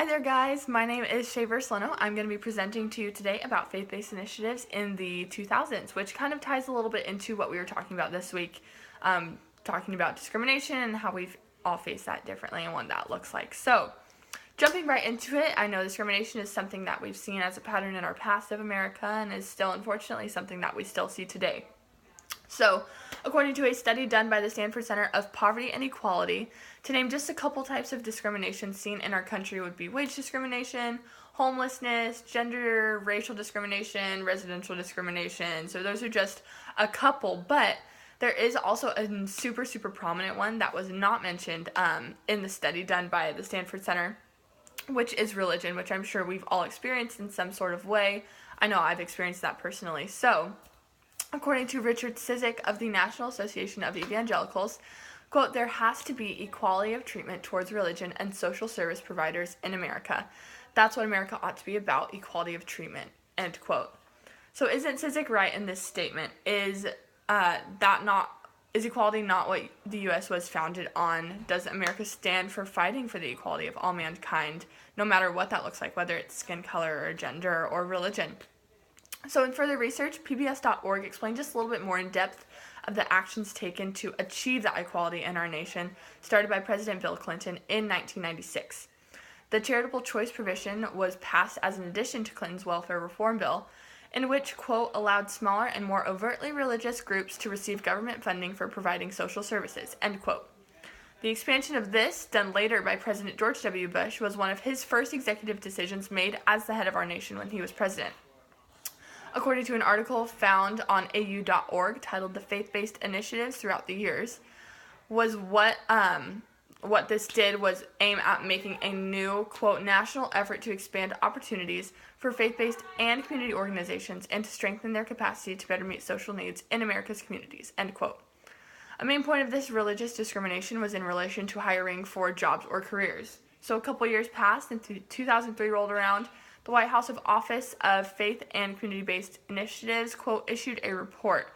there guys, my name is Shay Verslino. I'm going to be presenting to you today about faith-based initiatives in the 2000s, which kind of ties a little bit into what we were talking about this week, talking about discrimination and how we've all faced that differently and what that looks like. So, jumping right into it, I know discrimination is something that we've seen as a pattern in our past of America and is still unfortunately something that we still see today. So, according to a study done by the Stanford Center of Poverty and Equality, to name just a couple types of discrimination seen in our country would be wage discrimination, homelessness, gender, racial discrimination, residential discrimination. So those are just a couple, but there is also a super prominent one that was not mentioned in the study done by the Stanford Center, which is religion, which I'm sure we've all experienced in some sort of way. I know I've experienced that personally. So, according to Richard Cizik of the National Association of Evangelicals, quote, "There has to be equality of treatment towards religion and social service providers in America. That's what America ought to be about, equality of treatment," end quote. So isn't Cizik right in this statement? Is equality not what the U.S. was founded on? Does America stand for fighting for the equality of all mankind, no matter what that looks like, whether it's skin color or gender or religion? So in further research, PBS.org explained just a little bit more in depth of the actions taken to achieve that equality in our nation, started by President Bill Clinton in 1996. The charitable choice provision was passed as an addition to Clinton's welfare reform bill, in which, quote, "allowed smaller and more overtly religious groups to receive government funding for providing social services," end quote. The expansion of this, done later by President George W. Bush, was one of his first executive decisions made as the head of our nation when he was president. According to an article found on AU.org titled "The Faith-Based Initiatives Throughout the Years," was what this did was aim at making a new, quote, "national effort to expand opportunities for faith-based and community organizations and to strengthen their capacity to better meet social needs in America's communities," end quote. A main point of this religious discrimination was in relation to hiring for jobs or careers. So a couple years passed and 2003 rolled around. The White House Office of Faith and Community-Based Initiatives, quote, issued a report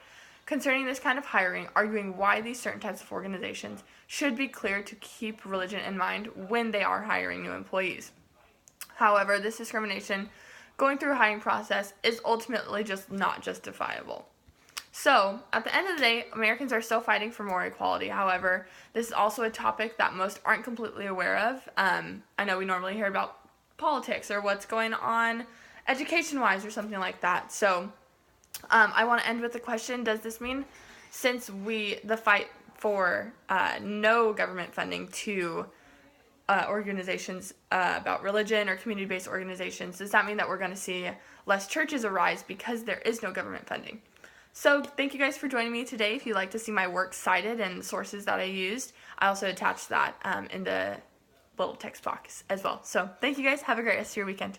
concerning this kind of hiring, arguing why these certain types of organizations should be clear to keep religion in mind when they are hiring new employees. However, this discrimination going through a hiring process is ultimately just not justifiable. So, at the end of the day, Americans are still fighting for more equality. However, this is also a topic that most aren't completely aware of. I know we normally hear about politics or what's going on education-wise or something like that. So I want to end with the question, does this mean, since the fight for no government funding to organizations about religion or community-based organizations, does that mean that we're going to see less churches arise because there is no government funding? So thank you guys for joining me today. If you'd like to see my work cited and sources that I used, I also attached that in the little text box as well. So thank you guys. Have a great rest of your weekend.